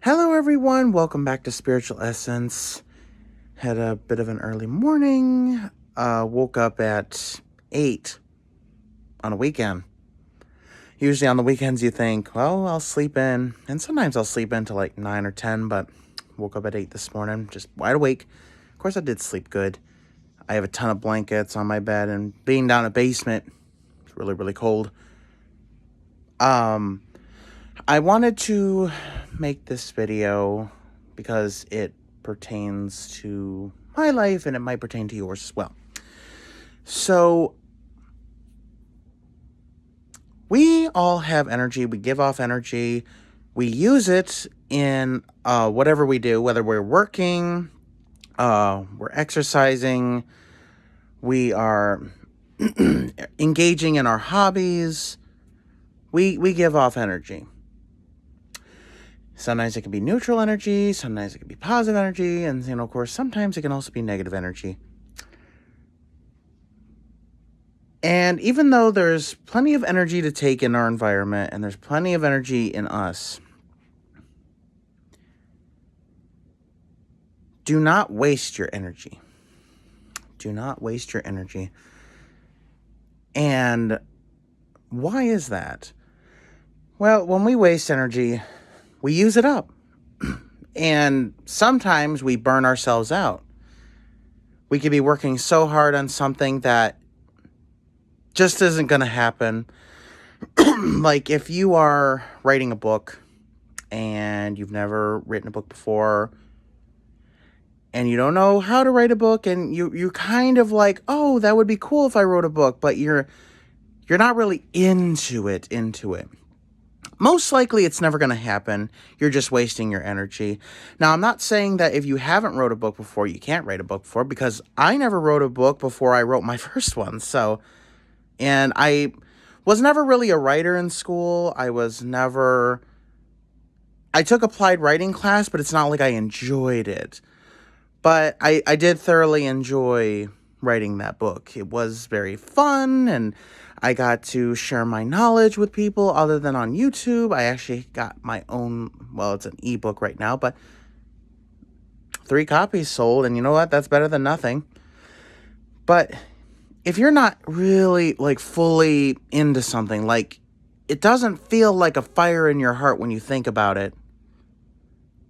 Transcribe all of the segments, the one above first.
Hello everyone, welcome back to Spiritual Essence. Had a bit of an early morning, woke up at 8 on a weekend. Usually on the weekends you think, well, I'll sleep in, and sometimes I'll sleep in till like 9 or 10, but woke up at 8 this morning, just wide awake. Of course I did sleep good. I have a ton of blankets on my bed, and being down in a basement, it's really, really cold. I wanted to make this video because it pertains to my life and it might pertain to yours as well. So, we all have energy. We give off energy. We use it in whatever we do, whether we're working, we're exercising, we are engaging in our hobbies. We give off energy. Sometimes it can be neutral energy, sometimes it can be positive energy, and, of course, sometimes it can also be negative energy. And even though there's plenty of energy to take in our environment, and there's plenty of energy in us, do not waste your energy. Do not waste your energy. And why is that? Well, when we waste energy, we use it up. And sometimes we burn ourselves out. We could be working so hard on something that just isn't going to happen. Like if you are writing a book and you've never written a book before and you don't know how to write a book, and you're kind of like, oh, that would be cool if I wrote a book, but you're not really into it. Most likely it's never going to happen. You're just wasting your energy. Now, I'm not saying that if you haven't wrote a book before, you can't write a book before, because I never wrote a book before I wrote my first one. And I was never really a writer in school. I took applied writing class, but it's not like I enjoyed it. But I did thoroughly enjoy writing that book. It was very fun, and I got to share my knowledge with people other than on YouTube. I actually got my own, well, it's an ebook right now, but 3 copies sold, and you know what? That's better than nothing. But if you're not really, fully into something, it doesn't feel like a fire in your heart when you think about it,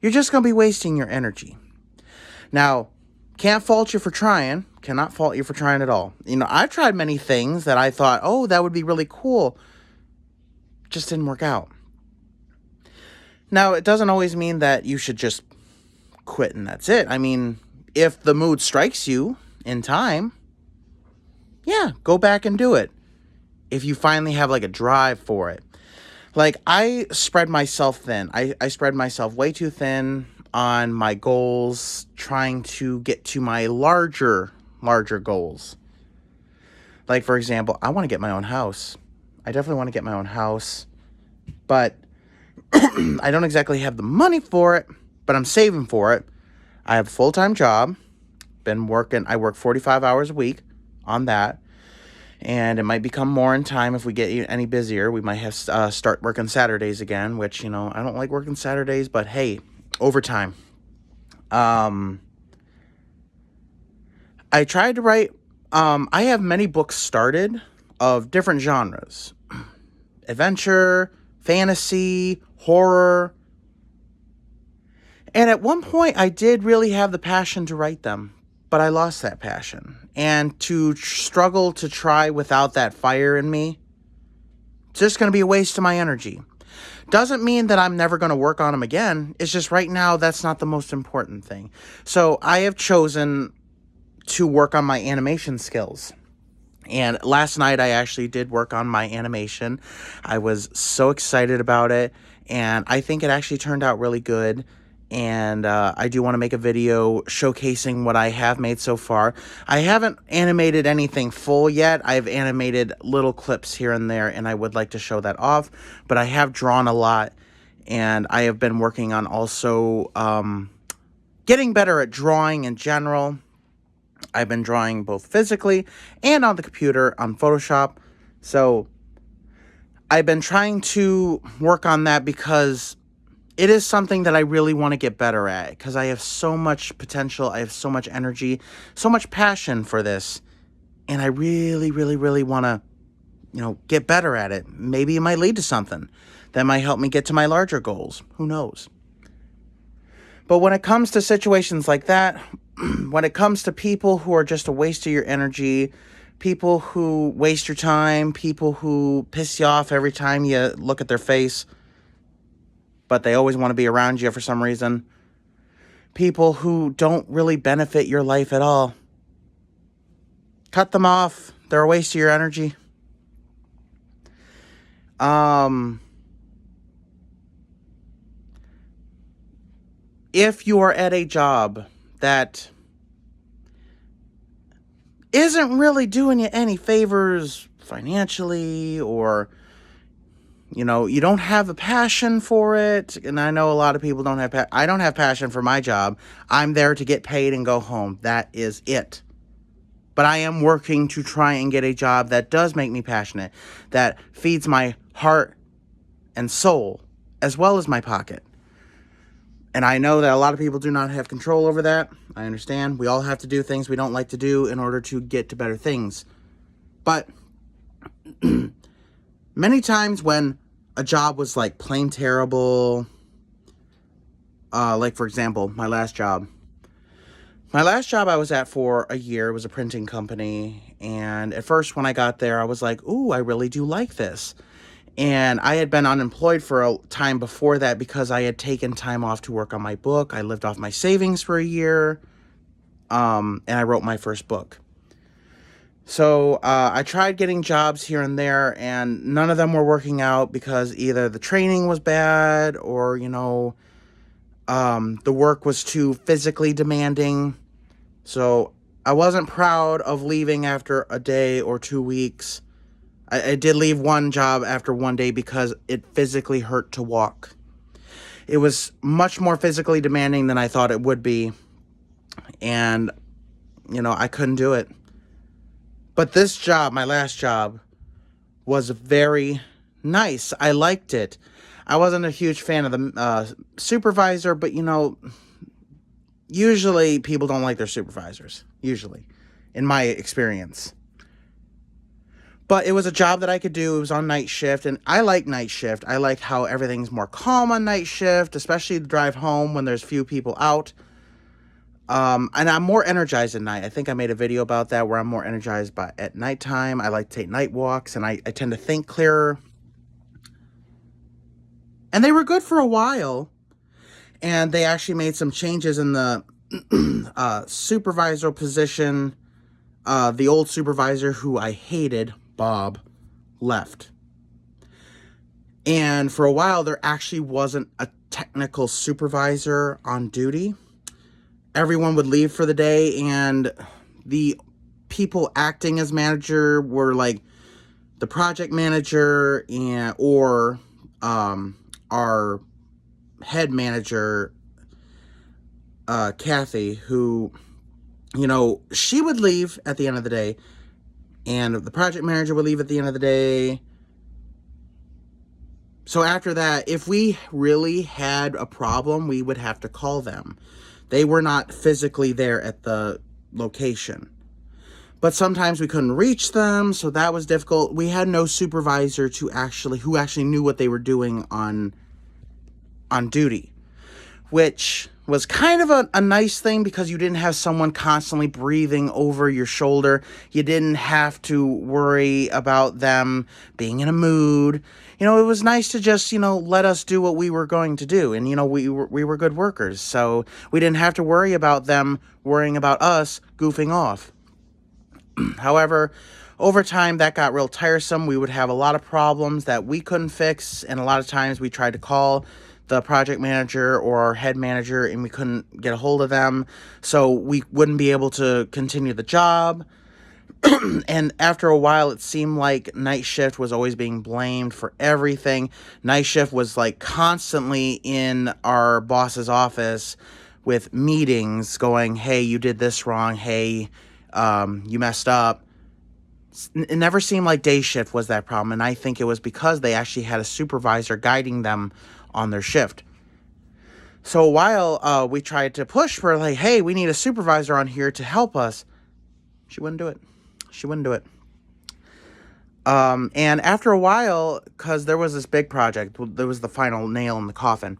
you're just going to be wasting your energy. Now, can't fault you for trying. Cannot fault you for trying at all. I've tried many things that I thought, oh, that would be really cool. Just didn't work out. Now, it doesn't always mean that you should just quit and that's it. I mean, if the mood strikes you in time, yeah, go back and do it. If you finally have a drive for it. I spread myself thin. I spread myself way too thin on my goals, trying to get to my larger goals. For example, I want to get my own house. I definitely want to get my own house, but I don't exactly have the money for it, but I'm saving for it. I have a full-time job. I work 45 hours a week on that, and it might become more in time if we get any busier. We might have start working Saturdays again, which, I don't like working Saturdays, but hey, overtime. I tried to write, I have many books started of different genres. Adventure, fantasy, horror. And at one point, I did really have the passion to write them, but I lost that passion. And to struggle to try without that fire in me, it's just going to be a waste of my energy. Doesn't mean that I'm never going to work on them again. It's just right now, that's not the most important thing. So I have chosen to work on my animation skills. And last night, I actually did work on my animation. I was so excited about it, and I think it actually turned out really good. And I do want to make a video showcasing what I have made so far. I haven't animated anything full yet. I've animated little clips here and there, and I would like to show that off. But I have drawn a lot, and I have been working on also getting better at drawing in general. I've been drawing both physically and on the computer on Photoshop. So I've been trying to work on that because it is something that I really want to get better at because I have so much potential. I have so much energy, so much passion for this. And I really, really, really want to, get better at it. Maybe it might lead to something that might help me get to my larger goals. Who knows? But when it comes to situations like that, when it comes to people who are just a waste of your energy, people who waste your time, people who piss you off every time you look at their face, but they always want to be around you for some reason, people who don't really benefit your life at all, cut them off. They're a waste of your energy. If you are at a job that isn't really doing you any favors financially, or, you don't have a passion for it, and I know a lot of people don't have, I don't have passion for my job. I'm there to get paid and go home. That is it. But I am working to try and get a job that does make me passionate, that feeds my heart and soul, as well as my pocket. And I know that a lot of people do not have control over that. I understand. We all have to do things we don't like to do in order to get to better things. But many times when a job was like plain terrible, like for example, my last job I was at for a year was a printing company. And at first when I got there, I was like, ooh, I really do like this. And I had been unemployed for a time before that because I had taken time off to work on my book. I lived off my savings for a year, and I wrote my first book. So I tried getting jobs here and there, and none of them were working out because either the training was bad or, the work was too physically demanding. So I wasn't proud of leaving after a day or 2 weeks. I did leave one job after one day because it physically hurt to walk. It was much more physically demanding than I thought it would be. And, I couldn't do it. But this job, my last job, was very nice. I liked it. I wasn't a huge fan of the supervisor, but, usually people don't like their supervisors. Usually, in my experience. But it was a job that I could do. It was on night shift, and I like night shift. I like how everything's more calm on night shift, especially the drive home when there's few people out. And I'm more energized at night. I think I made a video about that where I'm more energized at nighttime. I like to take night walks, and I tend to think clearer. And they were good for a while, and they actually made some changes in the supervisor position. The old supervisor, who I hated, Bob, left. And for a while, there actually wasn't a technical supervisor on duty. Everyone would leave for the day, and the people acting as manager were like the project manager or our head manager, Kathy, who, she would leave at the end of the day, and the project manager would leave at the end of the day. So after that, if we really had a problem, we would have to call them. They were not physically there at the location. But sometimes we couldn't reach them, so that was difficult. We had no supervisor who actually knew what they were doing on duty, which was kind of a nice thing because you didn't have someone constantly breathing over your shoulder. You didn't have to worry about them being in a mood. It was nice to just, let us do what we were going to do. And, we were good workers. So we didn't have to worry about them worrying about us goofing off. However, over time, that got real tiresome. We would have a lot of problems that we couldn't fix. And a lot of times we tried to call the project manager or our head manager, and we couldn't get a hold of them. So we wouldn't be able to continue the job. And after a while, it seemed like night shift was always being blamed for everything. Night shift was like constantly in our boss's office with meetings going, hey, you did this wrong. Hey, you messed up. It never seemed like day shift was that problem. And I think it was because they actually had a supervisor guiding them on their shift. So while we tried to push for, like, hey, we need a supervisor on here to help us, she wouldn't do it. She wouldn't do it. And after a while, because there was this big project, there was the final nail in the coffin.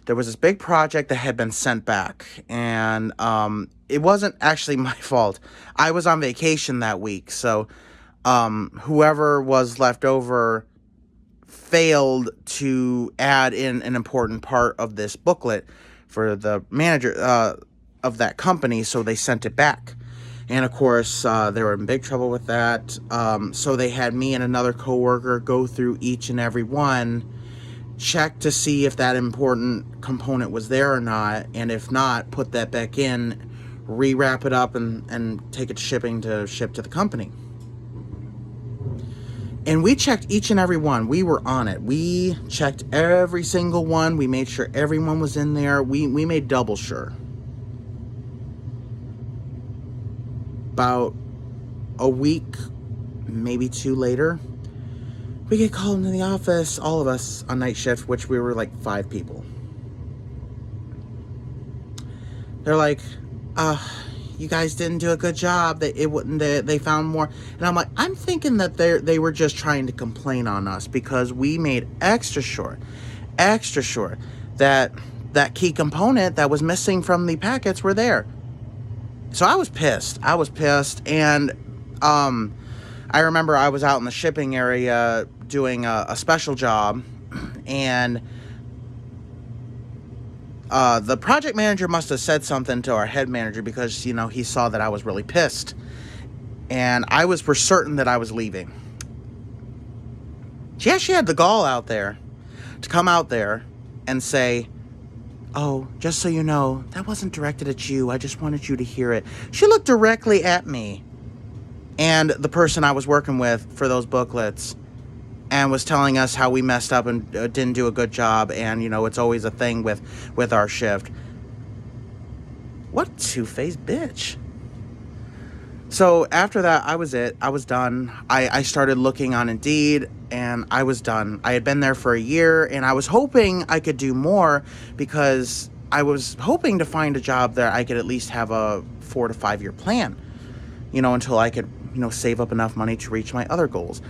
There was this big project that had been sent back, and it wasn't actually my fault. I was on vacation that week, so whoever was left over failed to add in an important part of this booklet for the manager of that company, so they sent it back. And of course, they were in big trouble with that. So they had me and another coworker go through each and every one, check to see if that important component was there or not, and if not, put that back in, rewrap it up, and take it to ship to the company. And we checked each and every one. We were on it. We checked every single one. We made sure everyone was in there. We made double sure. About a week, maybe 2 later, we get called into the office, all of us on night shift, which we were like 5 people. They're like, you guys didn't do a good job. They found more. And I'm like, I'm thinking that they were just trying to complain on us because we made extra sure that key component that was missing from the packets were there. So I was pissed. And I remember I was out in the shipping area doing a special job, and the project manager must have said something to our head manager because, he saw that I was really pissed. And I was for certain that I was leaving. She actually had the gall out there to come out there and say, oh, just so you know, that wasn't directed at you. I just wanted you to hear it. She looked directly at me and the person I was working with for those booklets and was telling us how we messed up and didn't do a good job. And, it's always a thing with our shift. What a two-faced bitch. So after that, I was done. I started looking on Indeed, and I was done. I had been there for a year, and I was hoping I could do more because I was hoping to find a job that I could at least have a 4 to 5 year plan, until I could, save up enough money to reach my other goals.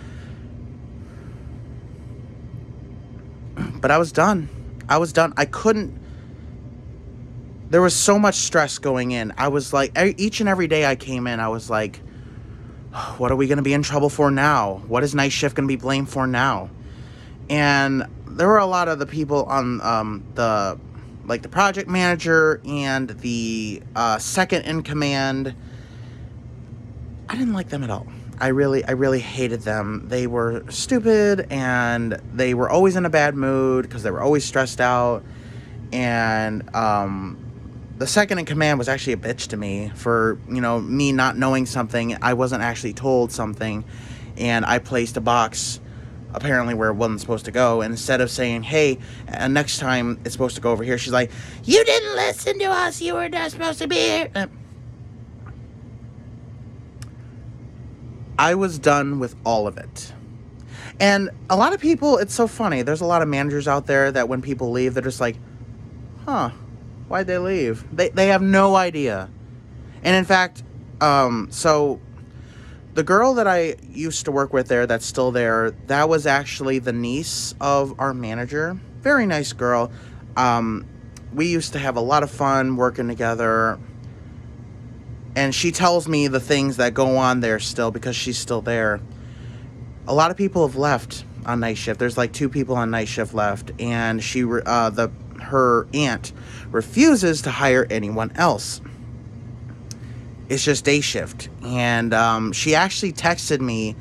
But I was done. I couldn't. There was so much stress going in. I was like, each and every day I came in, I was like, what are we going to be in trouble for now? What is night shift going to be blamed for now? And there were a lot of the people on the project manager and the second in command. I didn't like them at all. I really hated them. They were stupid, and they were always in a bad mood because they were always stressed out. And the second in command was actually a bitch to me for, me not knowing something. I wasn't actually told something, and I placed a box apparently where it wasn't supposed to go. And instead of saying, hey, next time it's supposed to go over here, she's like, you didn't listen to us. You were not supposed to be here. I was done with all of it. And a lot of people, it's so funny. There's a lot of managers out there that when people leave, they're just like, why'd they leave? They have no idea. And in fact, so the girl that I used to work with there that's still there, that was actually the niece of our manager. Very nice girl. We used to have a lot of fun working together. And she tells me the things that go on there still because she's still there. A lot of people have left on night shift. There's like 2 people on night shift left. And her aunt refuses to hire anyone else. It's just day shift. And she actually texted me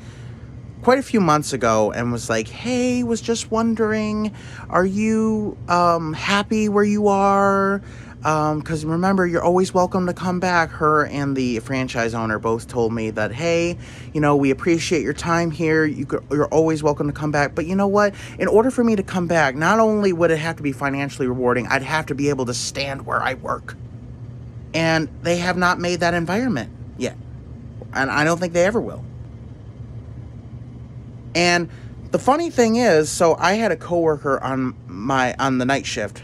quite a few months ago and was like, hey, was just wondering, are you happy where you are? Because remember, you're always welcome to come back. Her and the franchise owner both told me that, hey, we appreciate your time here. You're always welcome to come back. But you know what? In order for me to come back, not only would it have to be financially rewarding, I'd have to be able to stand where I work. And they have not made that environment yet. And I don't think they ever will. And the funny thing is, so I had a coworker on the night shift.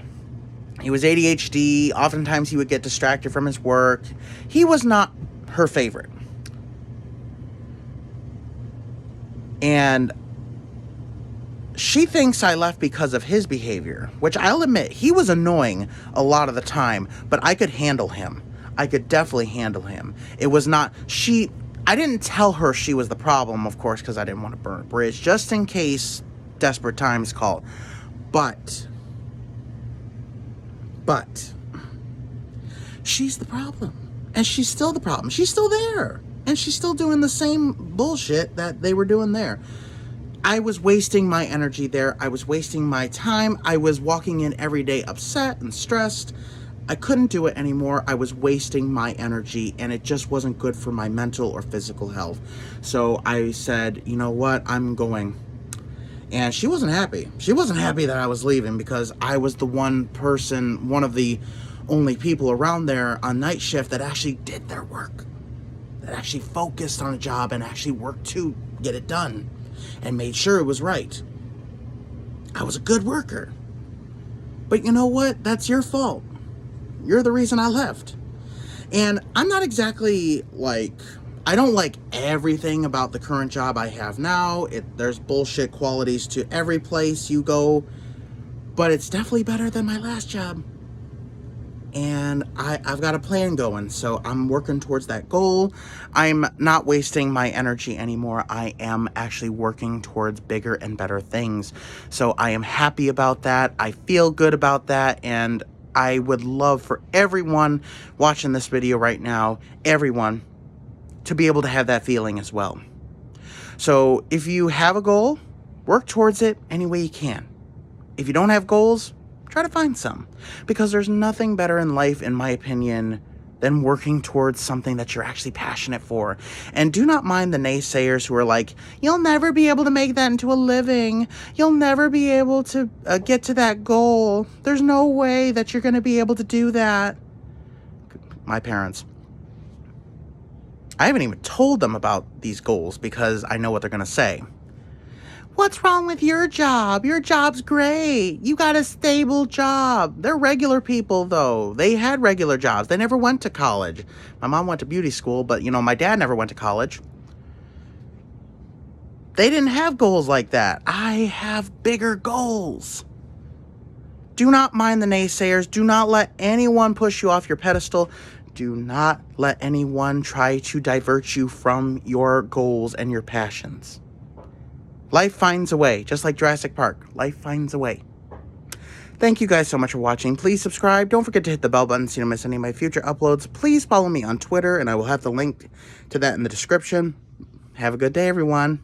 He was ADHD. Oftentimes he would get distracted from his work. He was not her favorite. And she thinks I left because of his behavior, which I'll admit, he was annoying a lot of the time, but I could handle him. I could definitely handle him. It was not, I didn't tell her she was the problem, of course, because I didn't want to burn a bridge, just in case desperate times called. But, she's the problem. And she's still the problem. She's still there. And she's still doing the same bullshit that they were doing there. I was wasting my energy there. I was wasting my time. I was walking in every day upset and stressed. I couldn't do it anymore. I was wasting my energy, and it just wasn't good for my mental or physical health. So I said, you know what? I'm going. And she wasn't happy. She wasn't happy that I was leaving, because I was the one of the only people around there on night shift that actually did their work, that actually focused on a job and actually worked to get it done and made sure it was right. I was a good worker. But you know what? That's your fault. You're the reason I left. And I'm not exactly I don't like everything about the current job I have now. There's bullshit qualities to every place you go, but it's definitely better than my last job. And I've got a plan going, so I'm working towards that goal. I'm not wasting my energy anymore. I am actually working towards bigger and better things. So I am happy about that. I feel good about that, and I would love for everyone watching this video right now, everyone, to be able to have that feeling as well. So if you have a goal, work towards it any way you can. If you don't have goals, try to find some, because there's nothing better in life, in my opinion, than working towards something that you're actually passionate for. And do not mind the naysayers who are like, you'll never be able to make that into a living. You'll never be able to get to that goal. There's no way that you're going to be able to do that. My parents. I haven't even told them about these goals because I know what they're going to say. What's wrong with your job? Your job's great. You got a stable job. They're regular people, though. They had regular jobs. They never went to college. My mom went to beauty school, but, my dad never went to college. They didn't have goals like that. I have bigger goals. Do not mind the naysayers. Do not let anyone push you off your pedestal. Do not let anyone try to divert you from your goals and your passions. Life finds a way, just like Jurassic Park. Life finds a way. Thank you guys so much for watching. Please subscribe. Don't forget to hit the bell button so you don't miss any of my future uploads. Please follow me on Twitter, and I will have the link to that in the description. Have a good day, everyone.